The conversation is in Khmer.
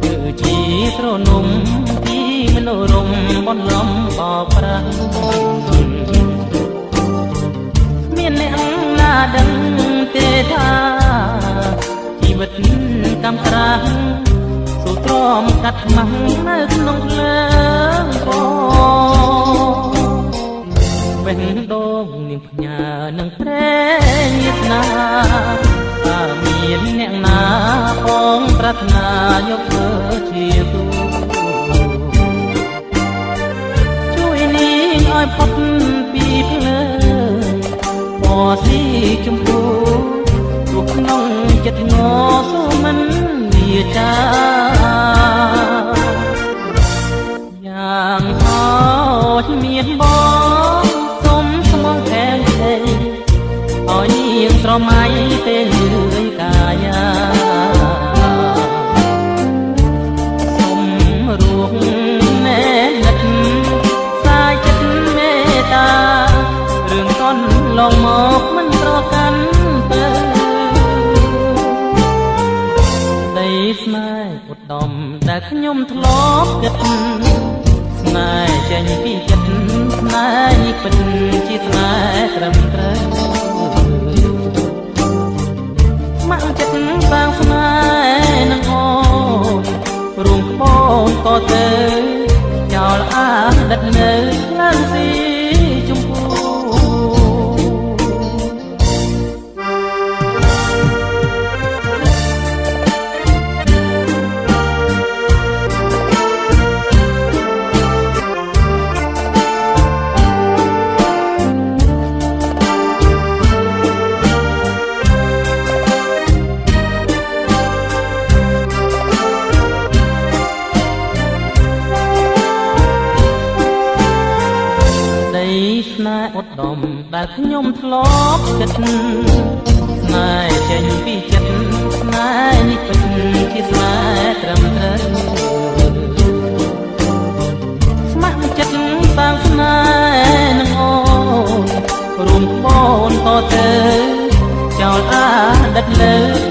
គឺជាត្រនំទីមនោរម្យបនលំបោប្រាំមានអ្នកណាដឹងទេថាជីវិតកម្មត្រាស់សូទ្រាំកាត់ខ្មាំងនៅក្នុងភ្លើងបេះដូងនាងផ្ញើនឹងព្រែញាតនាថាមានអ្នកណាបងប្រាថ្នាយកធ្វើជាទូជួយនាងឲ្យផុតពីភ្លើងពណ៌ស៊ីជម្พูទោះក្នុងចិត្តងស៊ូមិនវាចាយ៉ាងហោចមានបងសុំស្មងខែងផ្សេងឲ្យនាងស្រមៃពេលលឿយកាយាសុំរួងណែនិតសាយចិត្តមេត្តារឿងកន់ឡងមកមិនប្រកាន់ទៅដីស្នេហ៍ឧត្តមដែលខ្ញុំធ្លាប់គិតស្នេហ៍ចេញពីចិត្តស្នេហ៍នេះពិតជាស្នេហ៍ត្រឹមត្រូវស្ម័គ្រចិត្តសាងស្នេហ៍នឹងអូនរួមក្បូនក៏ទៅចោលអាដិតនៅខ្លាំងស៊ីជម្พูស្នេហ៍ឧត្តមដែលខ្ញុំធ្លាប់គិតស្នេហ៍ចេញពីចិត្តស្នេហ៍នេះពិតជាស្នេហ៍ត្រឹមត្រូវស្ម័គ្រចិត្តសាងស្នេហ៍នឹងអូនរួមក្បូនក៏ទៅចោលអាដិតលើ